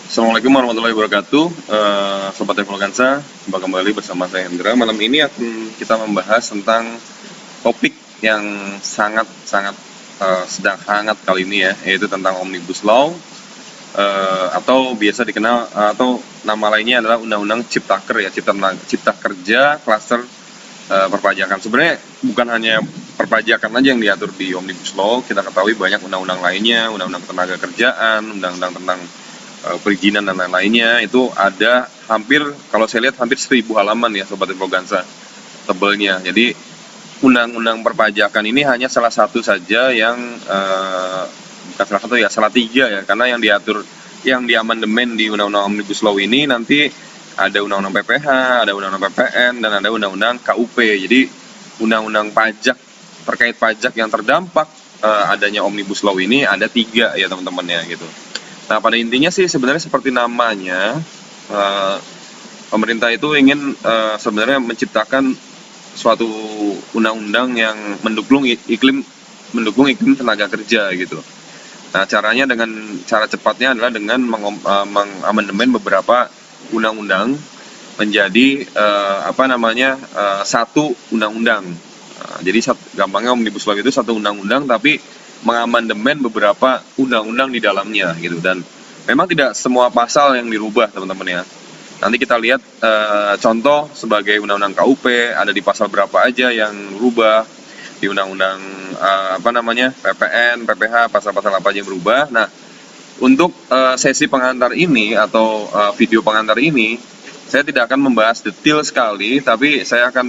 Assalamualaikum warahmatullahi wabarakatuh. Sobat Evolugansa, jumpa kembali bersama saya Hendra. Malam ini akan kita membahas tentang topik yang sangat sedang hangat kali ini ya, yaitu tentang Omnibus Law, atau biasa dikenal atau nama lainnya adalah Undang-Undang Ciptaker ya, Cipta Kerja Klaster perpajakan. Sebenarnya bukan hanya perpajakan aja yang diatur di Omnibus Law, kita ketahui banyak undang-undang lainnya, undang-undang tenaga kerjaan, undang-undang tentang perizinan dan lain-lainnya. Itu ada hampir, kalau saya lihat hampir 1000 halaman ya Sobat Infogansa tebelnya. Jadi undang-undang perpajakan ini hanya salah satu saja yang bukan salah satu ya, salah tiga ya, karena yang diatur, yang diamandemen di undang-undang Omnibus Law ini nanti ada undang-undang PPH, ada undang-undang PPN, dan ada undang-undang KUP. Jadi undang-undang pajak, terkait pajak yang terdampak adanya Omnibus Law ini ada 3 ya teman-teman ya gitu. Nah, pada intinya sih sebenarnya seperti namanya, pemerintah itu ingin sebenarnya menciptakan suatu undang-undang yang mendukung iklim tenaga kerja gitu. Nah, caranya dengan cara cepatnya adalah dengan mengamandemen beberapa undang-undang menjadi satu undang-undang. Jadi gampangnya Omnibus Law itu satu undang-undang, tapi mengamandemen beberapa undang-undang di dalamnya gitu. Dan memang tidak semua pasal yang dirubah teman-teman ya. Nanti kita lihat contoh sebagai undang-undang KUP ada di pasal berapa aja yang berubah, di undang-undang PPN, PPH, pasal-pasal apa aja yang berubah. Nah, untuk sesi pengantar ini atau video pengantar ini, saya tidak akan membahas detail sekali, tapi saya akan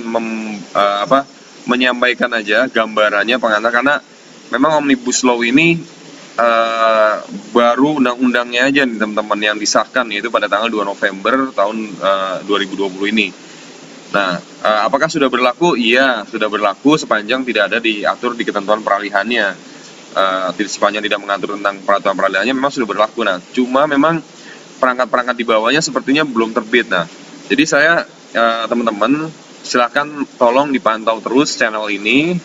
menyampaikan aja gambarannya pengantar, karena memang Omnibus Law ini baru undang-undangnya aja nih teman-teman yang disahkan, yaitu pada tanggal 2 November tahun 2020 ini. Nah, apakah sudah berlaku? Iya, sudah berlaku sepanjang tidak ada diatur di ketentuan peralihannya. Sepanjang tidak mengatur tentang peraturan peralihannya memang sudah berlaku. Nah, cuma memang perangkat-perangkat di bawahnya sepertinya belum terbit. Nah, jadi saya teman-teman silahkan tolong dipantau terus channel ini,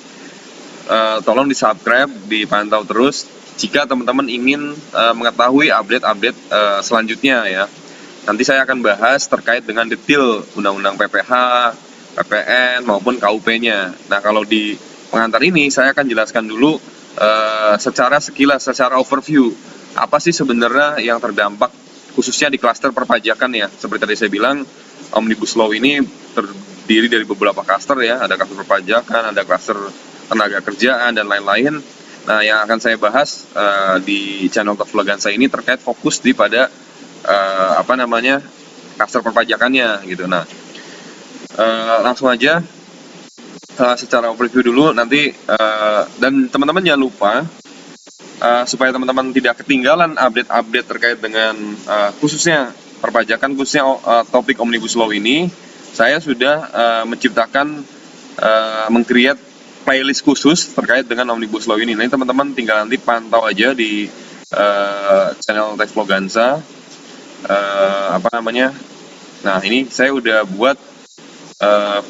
tolong di subscribe, dipantau terus jika teman-teman ingin mengetahui update-update selanjutnya ya. Nanti saya akan bahas terkait dengan detail undang-undang PPH, PPN maupun KUP-nya. Nah, kalau di pengantar ini saya akan jelaskan dulu secara sekilas, secara overview, apa sih sebenarnya yang terdampak khususnya di klaster perpajakan ya. Seperti tadi saya bilang, Omnibus Law ini terdiri dari beberapa klaster ya, ada klaster perpajakan, ada klaster tenaga kerjaan dan lain-lain. Nah, yang akan saya bahas di channel Evolugansa ini terkait fokus di pada klaster perpajakannya gitu. Nah, langsung aja secara overview dulu nanti, dan teman-teman jangan lupa supaya teman-teman tidak ketinggalan update-update terkait dengan khususnya perpajakan, khususnya topik Omnibus Law ini, saya sudah menciptakan meng-create playlist khusus terkait dengan Omnibus Law ini. Nah, teman-teman tinggal nanti pantau aja di channel Evolugansa. Nah, ini saya udah buat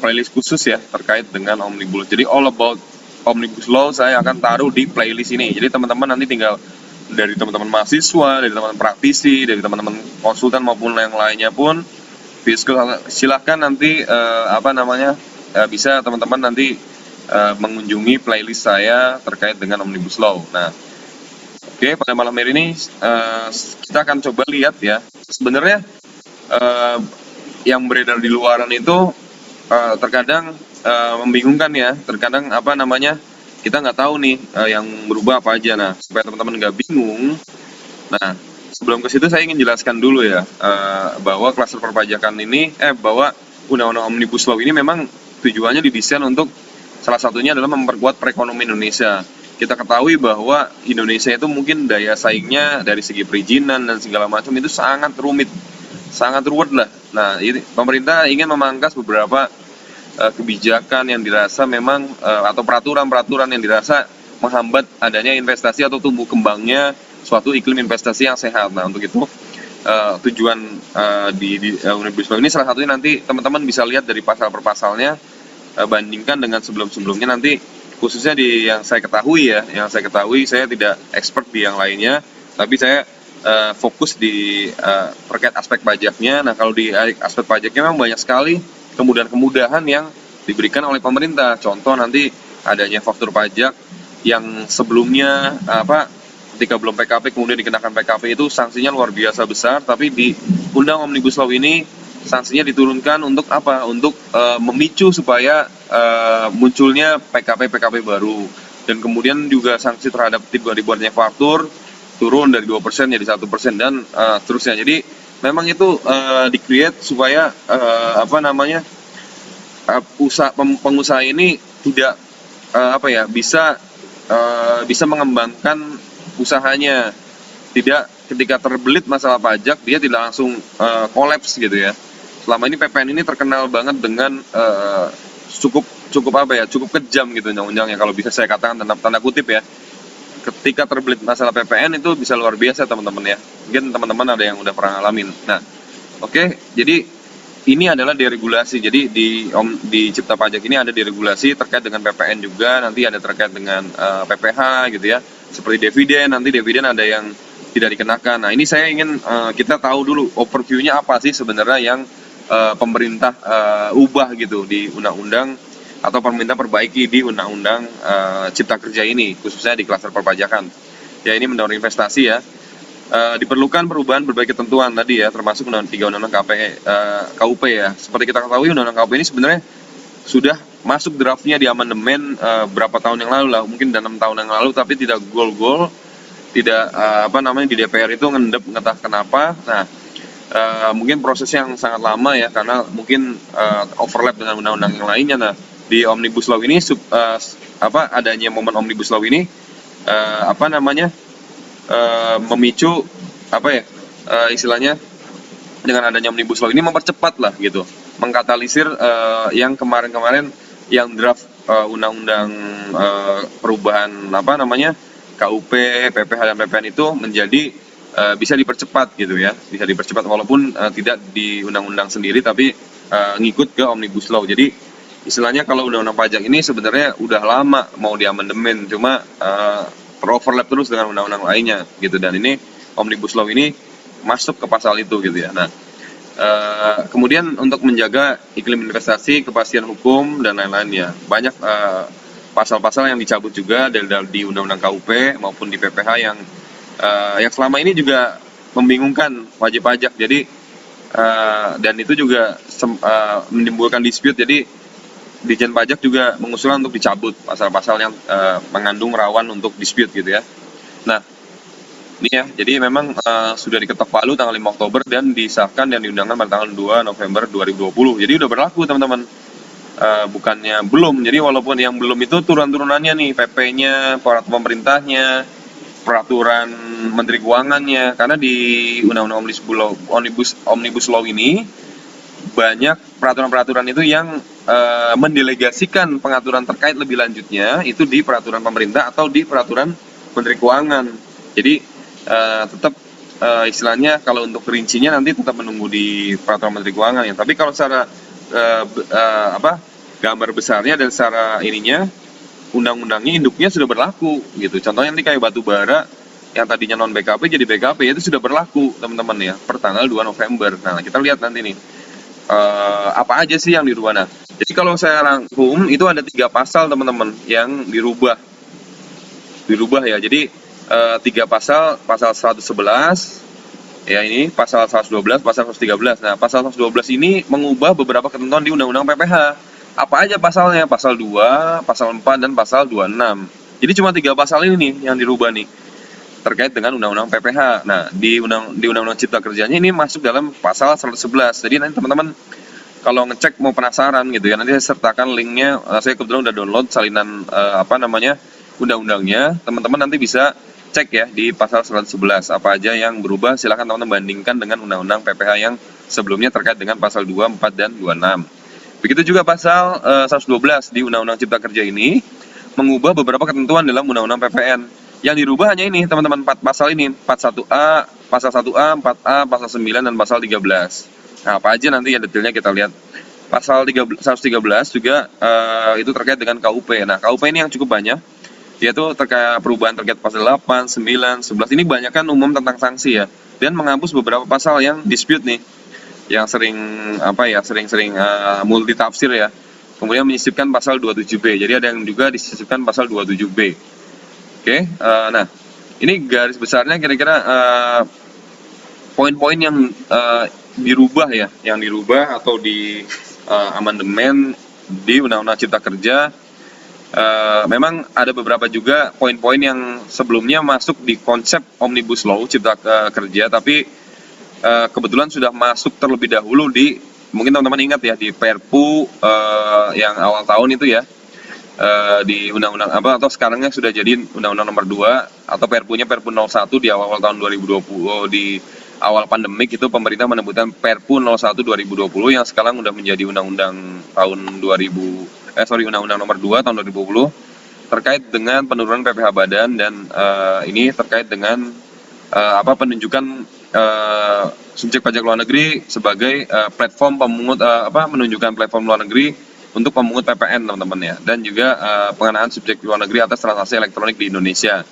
playlist khusus ya terkait dengan Omnibus. Jadi all about Omnibus Law saya akan taruh di playlist ini. Jadi teman-teman nanti tinggal, dari teman-teman mahasiswa, dari teman-teman praktisi, dari teman-teman konsultan maupun yang lainnya pun, silahkan nanti bisa teman-teman nanti mengunjungi playlist saya terkait dengan Omnibus Law. Nah, oke, pada malam hari ini kita akan coba lihat ya, sebenarnya yang beredar di luaran itu terkadang membingungkan ya, terkadang kita nggak tahu nih yang berubah apa aja. Nah, supaya teman-teman nggak bingung, nah sebelum ke situ saya ingin jelaskan dulu ya bahwa klaster perpajakan ini, bahwa undang-undang Omnibus Law ini memang tujuannya didesain untuk, salah satunya adalah memperkuat perekonomian Indonesia. Kita ketahui bahwa Indonesia itu mungkin daya saingnya dari segi perizinan dan segala macam itu sangat rumit, sangat ruwet lah. Nah, ini pemerintah ingin memangkas beberapa kebijakan yang dirasa memang atau peraturan-peraturan yang dirasa menghambat adanya investasi atau tumbuh kembangnya suatu iklim investasi yang sehat. Nah, untuk itu tujuan di Omnibus Law ini salah satunya nanti teman-teman bisa lihat dari pasal per pasalnya, bandingkan dengan sebelum-sebelumnya. Nanti khususnya di yang saya ketahui ya, saya tidak expert di yang lainnya, tapi saya fokus di terkait aspek pajaknya. Nah, kalau di aspek pajaknya memang banyak sekali kemudahan-kemudahan yang diberikan oleh pemerintah. Contoh nanti adanya faktur pajak yang sebelumnya ketika belum PKP kemudian dikenakan PKP itu sanksinya luar biasa besar, tapi di Undang Omnibus Law ini sanksinya diturunkan untuk apa? Untuk memicu supaya munculnya PKP baru, dan kemudian juga sanksi terhadap dibuatnya faktur turun dari 2% jadi 1% dan seterusnya. Jadi memang itu di-create supaya pengusaha ini tidak bisa mengembangkan usahanya, tidak ketika terbelit masalah pajak dia tidak langsung kolaps gitu ya. Selama ini PPN ini terkenal banget dengan cukup kejam gitu undang-undangnya, kalau bisa saya katakan tanda kutip ya. Ketika terbelit masalah PPN itu bisa luar biasa teman-teman ya. Mungkin teman-teman ada yang udah pernah ngalamin. Nah, oke, jadi ini adalah deregulasi. Jadi di Cipta Pajak ini ada deregulasi terkait dengan PPN juga, nanti ada terkait dengan PPh gitu ya. Seperti dividen, nanti dividen ada yang tidak dikenakan. Nah, ini saya ingin kita tahu dulu overview-nya apa sih sebenarnya yang pemerintah ubah gitu di undang-undang, atau pemerintah perbaiki di undang-undang Cipta Kerja ini, khususnya di klaster perpajakan. Ya, ini mendorong investasi ya. Diperlukan perubahan berbagai ketentuan tadi ya, termasuk tiga undang-undang KUP ya. Seperti kita ketahui, undang-undang KUP ini sebenarnya sudah masuk draftnya di amandemen berapa tahun yang lalu lah, mungkin 6 tahun yang lalu, tapi tidak gol-gol, tidak di DPR itu ngetah kenapa. Nah, mungkin prosesnya yang sangat lama ya, karena mungkin overlap dengan undang-undang yang lainnya. Nah, di Omnibus Law ini adanya momen Omnibus Law ini memicu istilahnya dengan adanya Omnibus Law ini mempercepat lah gitu, mengkatalisir yang kemarin-kemarin yang draft undang-undang perubahan KUP, PPh dan PPN itu menjadi bisa dipercepat gitu ya, bisa dipercepat walaupun tidak di undang-undang sendiri, tapi ngikut ke Omnibus Law. Jadi istilahnya kalau undang-undang pajak ini sebenarnya udah lama mau diamandemen, cuma teroverlap terus dengan undang-undang lainnya gitu, dan ini Omnibus Law ini masuk ke pasal itu gitu ya. Nah, kemudian untuk menjaga iklim investasi, kepastian hukum dan lain-lainnya, banyak pasal-pasal yang dicabut juga di undang-undang KUP maupun di PPh yang selama ini juga membingungkan wajib pajak. Jadi dan itu juga menimbulkan dispute. Jadi Ditjen Pajak juga mengusulkan untuk dicabut pasal-pasal yang mengandung rawan untuk dispute gitu ya. Nah, ini ya, jadi memang sudah diketok palu tanggal 5 Oktober dan disahkan dan diundangkan pada tanggal 2 November 2020. Jadi udah berlaku teman-teman. Bukannya belum. Jadi walaupun yang belum itu turun-turunannya nih, PP-nya, peraturan pemerintahnya, peraturan Menteri Keuangannya. Karena di Undang-Undang Omnibus Law ini banyak peraturan-peraturan itu yang mendelegasikan pengaturan terkait lebih lanjutnya itu di peraturan pemerintah atau di peraturan Menteri Keuangan. Jadi tetap istilahnya kalau untuk perincinya nanti tetap menunggu di peraturan Menteri Keuangan ya. Tapi kalau secara gambar besarnya dan secara ininya, undang-undangnya induknya sudah berlaku gitu. Contohnya nanti kayak batu bara yang tadinya non BKP jadi BKP, itu sudah berlaku teman-teman ya per tanggal 2 November. Nah, kita lihat nanti nih apa aja sih yang dirubah. Nah, jadi kalau saya rangkum itu ada 3 pasal teman-teman yang dirubah ya. Jadi 3 pasal 111 ya, ini pasal 112, pasal 113. Nah, pasal 112 ini mengubah beberapa ketentuan di Undang-Undang PPh. Apa aja pasalnya? Pasal 2, pasal 4 dan pasal 26. Jadi cuma 3 pasal ini nih yang dirubah nih terkait dengan Undang-Undang PPh. Nah, di Undang-Undang Cipta Kerjanya ini masuk dalam pasal 111. Jadi nanti teman-teman kalau ngecek mau penasaran gitu ya, nanti saya sertakan linknya. Saya kebetulan udah download salinan undang-undangnya. Teman-teman nanti bisa cek ya di pasal 111 apa aja yang berubah. Silahkan teman-teman bandingkan dengan Undang-Undang PPh yang sebelumnya terkait dengan pasal 2, 4 dan 26. Begitu juga pasal 112 di Undang-Undang Cipta Kerja ini mengubah beberapa ketentuan dalam Undang-Undang PPN. Yang dirubah hanya ini teman-teman, 4 pasal ini, 41A, pasal 1A, 4A, pasal 9 dan pasal 13. Nah, apa aja nanti ya detailnya kita lihat. Pasal 113 juga itu terkait dengan KUP. Nah, KUP ini yang cukup banyak, yaitu terkait perubahan terkait pasal 8, 9, 11. Ini banyak kan umum tentang sanksi ya. dan menghapus beberapa pasal yang dispute nih, yang sering sering-sering multi tafsir ya. Kemudian menyisipkan pasal 27B. Jadi ada yang juga disisipkan pasal 27B. Oke, nah ini garis besarnya kira-kira poin-poin yang dirubah ya, yang dirubah atau di amandemen di Undang-Undang Cipta Kerja. Memang ada beberapa juga poin-poin yang sebelumnya masuk di konsep Omnibus Law Cipta Kerja, tapi kebetulan sudah masuk terlebih dahulu di, mungkin teman-teman ingat ya, di Perpu yang awal tahun itu ya, di undang-undang atau sekarangnya sudah jadi Undang-Undang Nomor 2 atau Perpunya Perpu 01 di awal tahun 2020, di awal pandemik itu pemerintah menerbitkan Perpu 01 2020 yang sekarang udah menjadi Undang-Undang tahun Undang-Undang Nomor 2 tahun 2020 terkait dengan penurunan PPh badan, dan ini terkait dengan penunjukan subjek pajak luar negeri sebagai platform pemungut menunjukkan platform luar negeri untuk pemungut PPN teman-teman ya, dan juga pengenaan subjek luar negeri atas transaksi elektronik di Indonesia.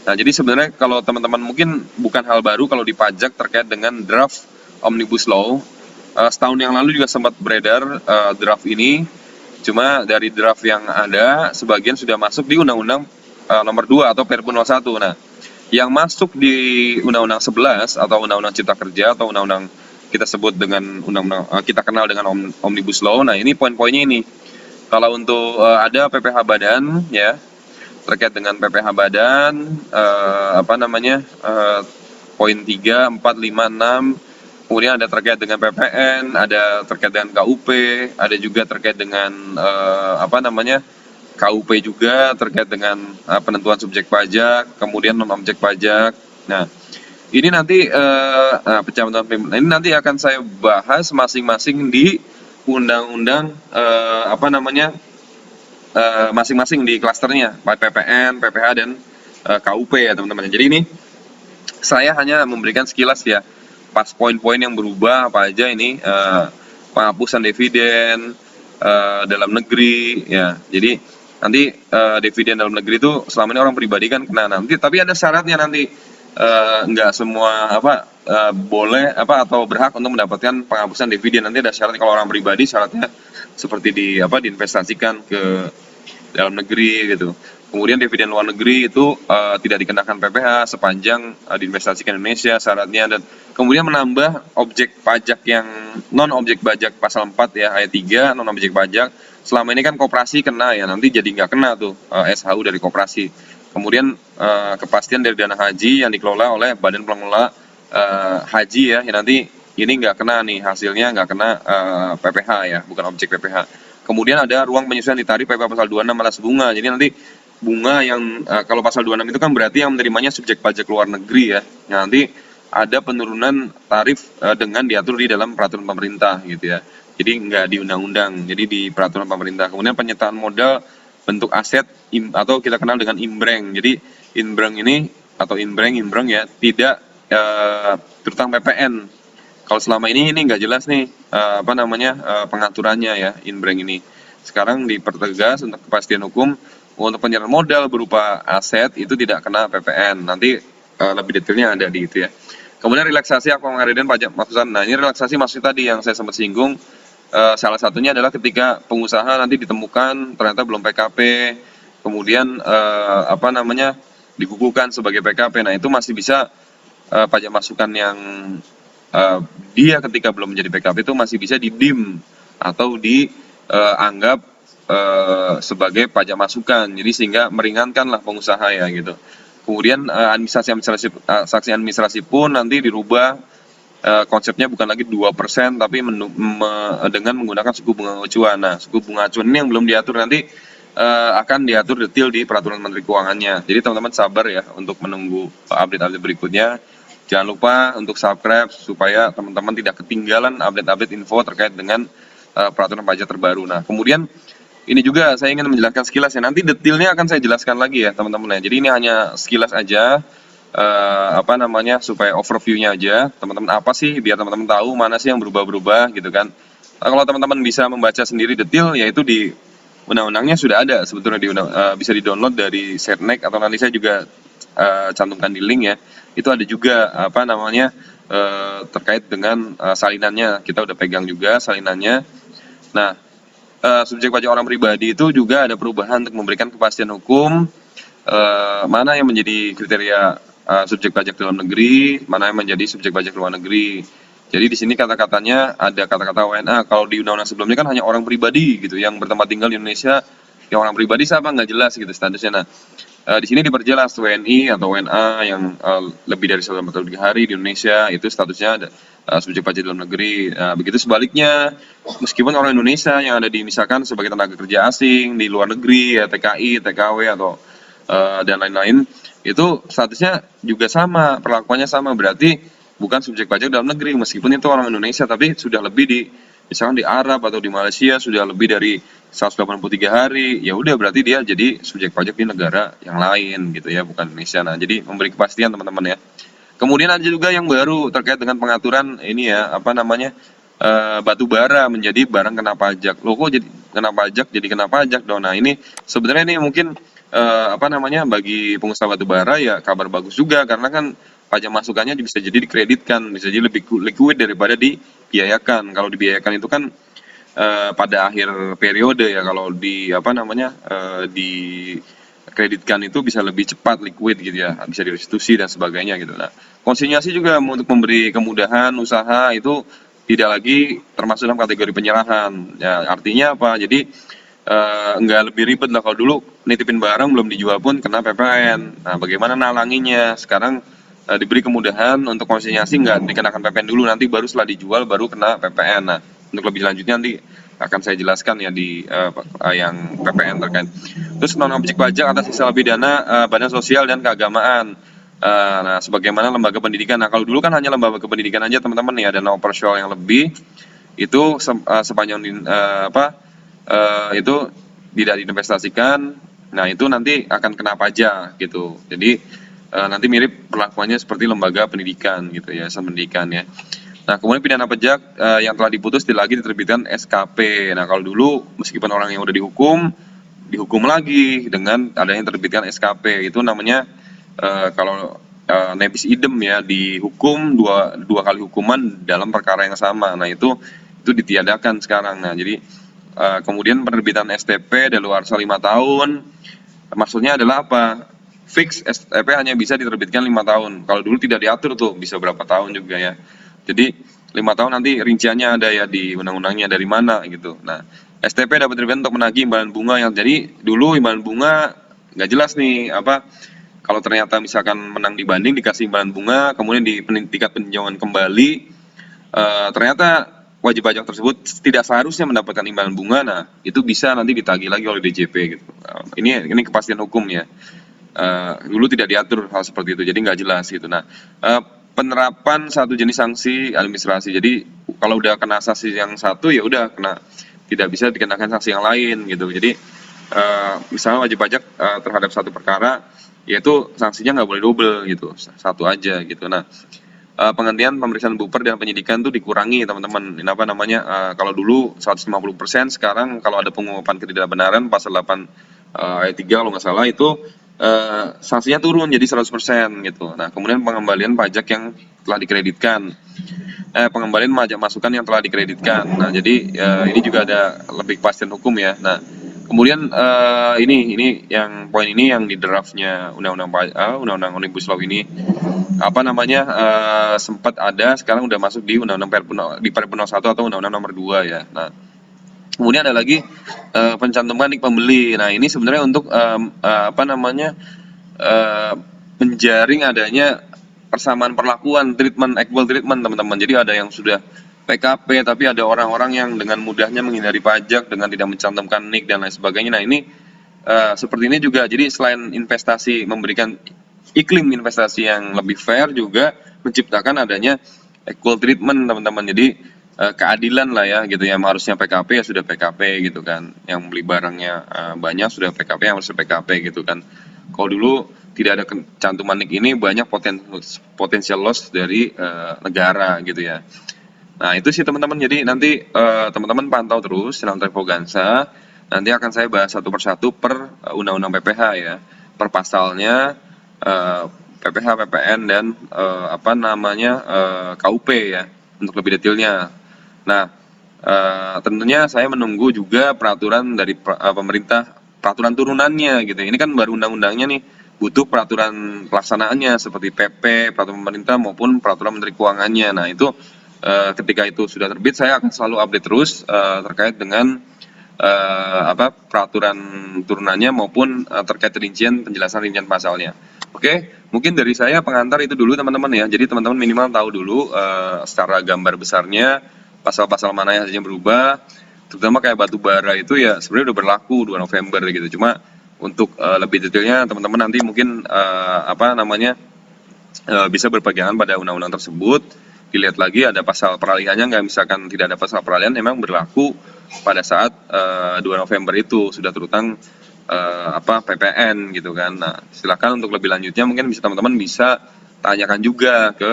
Nah, jadi sebenarnya kalau teman-teman mungkin bukan hal baru kalau di pajak terkait dengan draft Omnibus Law. Setahun yang lalu juga sempat beredar draft ini, cuma dari draft yang ada sebagian sudah masuk di Undang-Undang Nomor 2 atau Perpu 01. Nah, yang masuk di Undang-Undang 11 atau Undang-Undang Cipta Kerja atau Undang-Undang kita sebut dengan Undang-Undang kita kenal dengan Omnibus Law. Nah, ini poin-poinnya ini. Kalau untuk ada PPh badan ya, terkait dengan PPh badan, poin 3, 4, 5, 6, kemudian ada terkait dengan PPN, ada terkait dengan KUP, ada juga terkait dengan KUP juga terkait dengan penentuan subjek pajak, kemudian non objek pajak. Nah, ini nanti pencabutan pimpinan ini nanti akan saya bahas masing-masing di undang-undang masing-masing di klasternya, PPN, PPh, dan KUP ya teman-teman. Jadi ini saya hanya memberikan sekilas ya, pas poin-poin yang berubah apa aja ini, penghapusan dividen dalam negeri ya. Jadi nanti dividen dalam negeri itu selama ini orang pribadi kan kena nanti, tapi ada syaratnya nanti, nggak semua boleh atau berhak untuk mendapatkan penghapusan dividen. Nanti ada syarat kalau orang pribadi, syaratnya seperti diinvestasikan ke dalam negeri gitu. Kemudian dividen luar negeri itu tidak dikenakan PPh sepanjang diinvestasikan Indonesia syaratnya, dan kemudian menambah objek pajak yang non objek pajak pasal 4 ya ayat 3 non objek pajak. Selama ini kan koperasi kena ya, nanti jadi nggak kena tuh SHU dari koperasi. Kemudian kepastian dari dana haji yang dikelola oleh Badan Pengelola Haji ya, nanti ini nggak kena nih, hasilnya nggak kena PPh ya, bukan objek PPh. Kemudian ada ruang penyesuaian di tarif PPh pasal 26 atas bunga. Jadi nanti bunga yang kalau pasal 26 itu kan berarti yang menerimanya subjek pajak luar negeri ya. Nah, nanti ada penurunan tarif dengan diatur di dalam peraturan pemerintah gitu ya. Jadi nggak di undang-undang, jadi di peraturan pemerintah. Kemudian penyertaan modal bentuk aset atau kita kenal dengan imbreng. Jadi imbreng ini atau imbreng ya tidak berutang PPN. Kalau selama ini nggak jelas nih pengaturannya ya imbreng ini. Sekarang dipertegas untuk kepastian hukum untuk penyerahan modal berupa aset itu tidak kena PPN. Nanti lebih detailnya ada di itu ya. Kemudian relaksasi hak pengembalian pajak maksudnya. Nah, ini relaksasi maksud tadi yang saya sempat singgung. Salah satunya adalah ketika pengusaha nanti ditemukan ternyata belum PKP, kemudian digugurkan sebagai PKP. Nah, itu masih bisa pajak masukan yang dia ketika belum menjadi PKP itu masih bisa didim atau dianggap sebagai pajak masukan. Jadi sehingga meringankanlah pengusaha ya gitu. Kemudian sanksi administrasi pun nanti dirubah, konsepnya bukan lagi 2% tapi dengan menggunakan suku bunga acuan. Nah, suku bunga acuan ini yang belum diatur, nanti akan diatur detail di peraturan Menteri Keuangannya. Jadi teman-teman sabar ya untuk menunggu update-update berikutnya. Jangan lupa untuk subscribe supaya teman-teman tidak ketinggalan update-update info terkait dengan peraturan pajak terbaru. Nah, kemudian ini juga saya ingin menjelaskan sekilas ya. Nanti detailnya akan saya jelaskan lagi ya teman-teman ya. Jadi ini hanya sekilas aja, supaya overview-nya aja. Teman-teman apa sih, biar teman-teman tahu mana sih yang berubah-berubah gitu kan. Nah, kalau teman-teman bisa membaca sendiri detail, yaitu di undang-undangnya sudah ada sebetulnya bisa di-download dari Setnek, atau nanti saya juga cantumkan di link ya, itu ada juga apa namanya terkait dengan salinannya, kita udah pegang juga salinannya. Nah, subjek pajak orang pribadi itu juga ada perubahan untuk memberikan kepastian hukum, mana yang menjadi kriteria subjek pajak dalam negeri, mana yang menjadi subjek pajak luar negeri. Jadi di sini kata-katanya ada kata-kata WNA. Kalau di undang-undang sebelumnya kan hanya orang pribadi gitu yang bertempat tinggal di Indonesia. Yang orang pribadi siapa nggak jelas gitu statusnya. Nah, di sini diperjelas WNI atau WNA yang lebih dari 143 hari di Indonesia itu statusnya ada subjek pajak dalam negeri. Begitu sebaliknya, meskipun orang Indonesia yang ada di misalkan sebagai tenaga kerja asing di luar negeri ya TKI, TKW atau dan lain-lain itu statusnya juga sama, perlakuannya sama, berarti bukan subjek pajak dalam negeri meskipun itu orang Indonesia tapi sudah lebih di misalkan di Arab atau di Malaysia sudah lebih dari 183 hari, ya udah berarti dia jadi subjek pajak di negara yang lain gitu ya, bukan Indonesia. Nah, jadi memberi kepastian teman-teman ya. Kemudian ada juga yang baru terkait dengan pengaturan ini ya, apa namanya? Batu bara menjadi barang kena pajak. Loh kok jadi kena pajak, jadi kena pajak dong. Nah, ini sebenarnya ini mungkin apa namanya? Bagi pengusaha batu bara ya kabar bagus juga karena kan pajak masukannya bisa jadi dikreditkan, bisa jadi lebih liquid daripada dibiayakan. Kalau dibiayakan itu kan pada akhir periode ya, kalau di apa namanya di kreditkan itu bisa lebih cepat liquid gitu ya, bisa direstitusi dan sebagainya gitu. Nah, konsinyasi juga untuk memberi kemudahan usaha itu tidak lagi termasuk dalam kategori penyerahan. Ya, artinya apa? Jadi nggak lebih ribet lah. Kalau dulu nitipin barang belum dijual pun kena PPN. Nah, bagaimana nalanginya? Sekarang diberi kemudahan untuk konsinyasi nggak dikenakan PPN dulu, nanti baru setelah dijual baru kena PPN. Nah, untuk lebih lanjutnya nanti akan saya jelaskan ya di yang PPN terkait. Terus undang-undang objek pajak atas sisa pidana badan sosial dan keagamaan. Nah, sebagaimana lembaga pendidikan. Nah, kalau dulu kan hanya lembaga pendidikan aja teman-teman nih, ada dana operasional yang lebih itu sepanjang itu tidak diinvestasikan. Nah, itu nanti akan kena pajak gitu. Jadi nanti mirip perlakuannya seperti lembaga pendidikan gitu ya, pendidikan ya. Nah, kemudian pidana pajak yang telah diputus tidak lagi diterbitkan SKP. Nah, kalau dulu meskipun orang yang udah dihukum lagi dengan adanya terbitkan SKP. Itu namanya kalau nebis idem ya, dihukum dua kali hukuman dalam perkara yang sama. Nah, itu ditiadakan sekarang. Nah, jadi kemudian penerbitan STP daluarsa 5 tahun. Maksudnya adalah apa? Fix STP hanya bisa diterbitkan 5 tahun. Kalau dulu tidak diatur tuh bisa berapa tahun juga ya. Jadi 5 tahun nanti rinciannya ada ya di undang-undangnya dari mana gitu. Nah, STP dapat diterbitkan untuk menagih imbalan bunga yang jadi dulu imbalan bunga nggak jelas nih apa kalau ternyata misalkan menang di banding dikasih imbalan bunga, kemudian di tingkat peninjauan kembali ternyata wajib pajak tersebut tidak seharusnya mendapatkan imbalan bunga. Nah, itu bisa nanti ditagih lagi oleh DJP gitu. Ini kepastian hukum ya. Dulu tidak diatur hal seperti itu, jadi nggak jelas gitu. Nah, penerapan satu jenis sanksi administrasi. Jadi kalau udah kena sanksi yang satu ya udah kena, tidak bisa dikenakan sanksi yang lain gitu. Jadi misalnya wajib pajak terhadap satu perkara, yaitu sanksinya nggak boleh double gitu, satu aja gitu. Nah, penghentian pemeriksaan buper dan penyidikan itu dikurangi teman-teman. Apa namanya? Kalau dulu 150%, sekarang kalau ada pengungkapan ketidakbenaran pasal 8 ayat 3 kalau nggak salah itu sanksinya turun jadi 100% gitu. Nah, kemudian pengembalian pajak yang telah dikreditkan. Pengembalian pajak masukan yang telah dikreditkan. Nah, jadi ini juga ada lebih kepastian hukum ya. Nah, kemudian ini yang poin ini yang di draftnya undang-undang Omnibus Law ini apa namanya sempat ada, sekarang udah masuk di undang-undang Perpres 1 atau undang-undang nomor 2 ya. Nah, kemudian ada lagi pencantuman nik pembeli. Nah, ini sebenarnya untuk apa namanya menjaring adanya persamaan perlakuan, equal treatment teman-teman. Jadi ada yang sudah PKP tapi ada orang-orang yang dengan mudahnya menghindari pajak dengan tidak mencantumkan nik dan lain sebagainya. Nah, ini seperti ini juga. Jadi selain investasi memberikan iklim investasi yang lebih fair, juga menciptakan adanya equal treatment teman-teman. Jadi keadilan lah ya gitu ya, harusnya PKP ya sudah PKP gitu kan, yang beli barangnya banyak sudah PKP, yang harus PKP gitu kan. Kalau dulu tidak ada cantuman nik ini, banyak potensial loss dari negara gitu ya. Nah, itu sih teman-teman. Jadi nanti teman-teman pantau terus channel Trevogansa. Nanti akan saya bahas satu persatu per undang-undang PPH ya, per pasalnya, eh, PPh, PPN dan KUP ya untuk lebih detailnya. Nah, tentunya saya menunggu juga peraturan dari pemerintah, peraturan turunannya gitu. Ini kan baru undang-undangnya nih, butuh peraturan pelaksanaannya seperti PP, peraturan pemerintah maupun peraturan Menteri Keuangannya. Nah, itu ketika itu sudah terbit, saya akan selalu update terus terkait dengan peraturan turunannya maupun terkait rincian pasalnya. Oke, mungkin dari saya pengantar itu dulu teman-teman ya. Jadi teman-teman minimal tahu dulu secara gambar besarnya pasal-pasal mana yang saja berubah. Terutama kayak batu bara itu ya sebenarnya udah berlaku 2 November gitu. Cuma untuk lebih detailnya teman-teman nanti mungkin bisa berpegangan pada undang-undang tersebut. Dilihat lagi ada pasal peralihannya nggak, misalkan tidak ada pasal peralihan memang berlaku pada saat 2 November itu sudah terutang PPN gitu kan. Nah, silakan untuk lebih lanjutnya mungkin teman-teman bisa tanyakan juga ke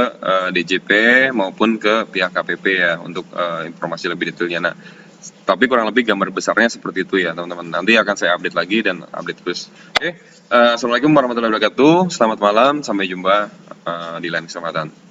DJP maupun ke pihak KPP ya untuk informasi lebih detailnya. Nah, tapi kurang lebih gambar besarnya seperti itu ya teman-teman. Nanti akan saya update lagi dan update terus. Oke, Assalamualaikum warahmatullahi wabarakatuh. Selamat malam, sampai jumpa di lain kesempatan.